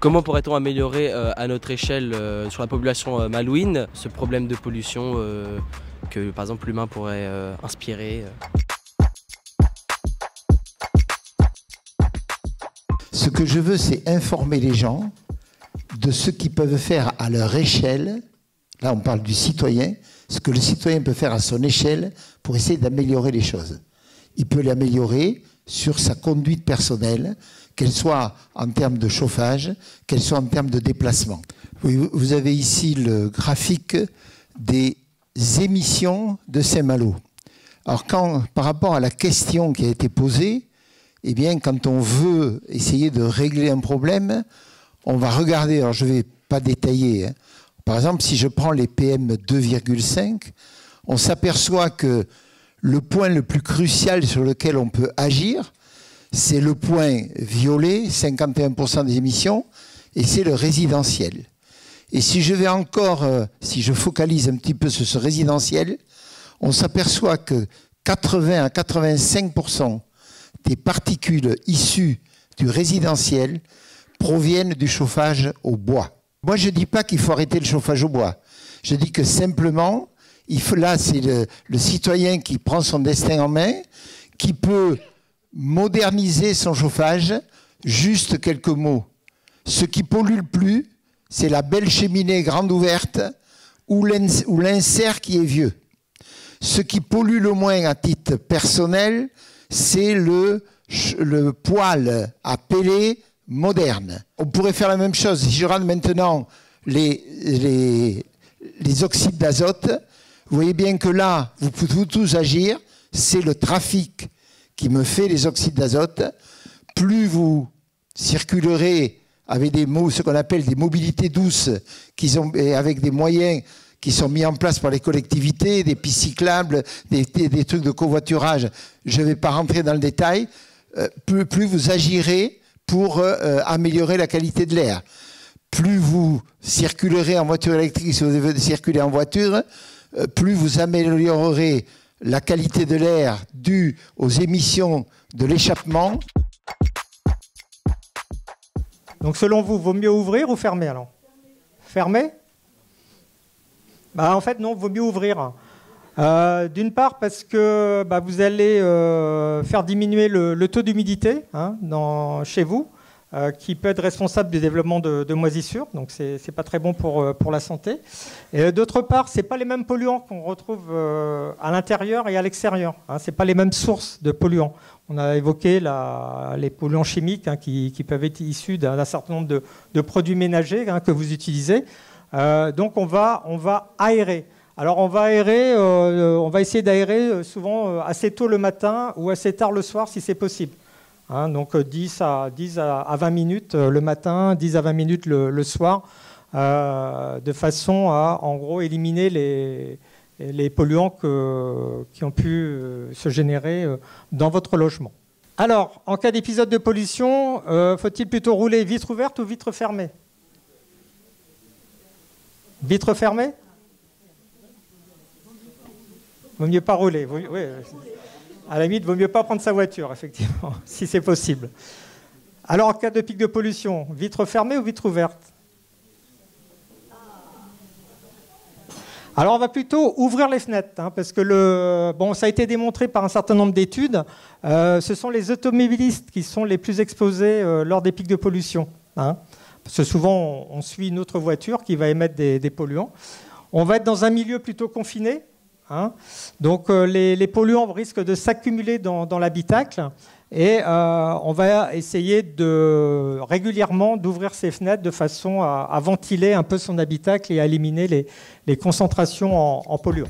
Comment pourrait-on améliorer à notre échelle, sur la population malouine, ce problème de pollution que par exemple l'humain pourrait inspirer Ce que je veux, c'est informer les gens de ce qu'ils peuvent faire à leur échelle. Là, on parle du citoyen. Ce que le citoyen peut faire à son échelle pour essayer d'améliorer les choses. Il peut l'améliorer sur sa conduite personnelle, qu'elle soit en termes de chauffage, qu'elle soit en termes de déplacement. Vous avez ici le graphique des émissions de Saint-Malo. Alors, par rapport à la question qui a été posée, eh bien, quand on veut essayer de régler un problème, on va regarder, alors je ne vais pas détailler, hein. Par exemple, si je prends les PM 2,5, on s'aperçoit que le point le plus crucial sur lequel on peut agir, c'est le point violet, 51% des émissions, et c'est le résidentiel. Et si je vais encore, si je focalise un petit peu sur ce résidentiel, on s'aperçoit que 80 à 85% des particules issues du résidentiel proviennent du chauffage au bois. Moi, je ne dis pas qu'il faut arrêter le chauffage au bois. Je dis que simplement, là, c'est le citoyen qui prend son destin en main, qui peut moderniser son chauffage. Juste quelques mots. Ce qui pollue le plus, c'est la belle cheminée grande ouverte ou l'insert qui est vieux. Ce qui pollue le moins à titre personnel, c'est le poêle à pellets moderne. On pourrait faire la même chose. Si je rends maintenant les oxydes d'azote, vous voyez bien que là, vous pouvez tous agir. C'est le trafic qui me fait les oxydes d'azote. Plus vous circulerez avec ce qu'on appelle des mobilités douces, avec des moyens qui sont mis en place par les collectivités, des pistes cyclables, des trucs de covoiturage, je ne vais pas rentrer dans le détail, plus vous agirez pour améliorer la qualité de l'air. Plus vous circulerez en voiture électrique, si vous devez circuler en voiture, plus vous améliorerez la qualité de l'air due aux émissions de l'échappement. Donc selon vous, vaut mieux ouvrir ou fermer alors? Fermer? En fait non, vaut mieux ouvrir. D'une part parce que vous allez faire diminuer le taux d'humidité chez vous, qui peut être responsable du développement de moisissures, donc c'est pas très bon pour la santé. Et d'autre part, c'est pas les mêmes polluants qu'on retrouve à l'intérieur et à l'extérieur. C'est pas les mêmes sources de polluants. On a évoqué les polluants chimiques qui peuvent être issus d'un certain nombre de produits ménagers que vous utilisez. Donc on va aérer. Alors on va aérer, on va essayer d'aérer souvent assez tôt le matin ou assez tard le soir si c'est possible. Donc 10 à 20 minutes le matin, 10 à 20 minutes le soir, de façon à en gros éliminer les polluants qui ont pu se générer dans votre logement. Alors, en cas d'épisode de pollution, faut-il plutôt rouler vitre ouverte ou vitre fermée? Vitre fermée? Vaut mieux pas rouler. Oui, à la limite, vaut mieux pas prendre sa voiture, effectivement, si c'est possible. Alors, en cas de pic de pollution, vitre fermée ou vitre ouverte? Alors, on va plutôt ouvrir les fenêtres, parce que ça a été démontré par un certain nombre d'études. Ce sont les automobilistes qui sont les plus exposés lors des pics de pollution. Parce que souvent, on suit une autre voiture qui va émettre des polluants. On va être dans un milieu plutôt confiné. Donc les polluants risquent de s'accumuler dans l'habitacle et on va essayer régulièrement d'ouvrir ces fenêtres de façon à ventiler un peu son habitacle et à éliminer les concentrations en polluants.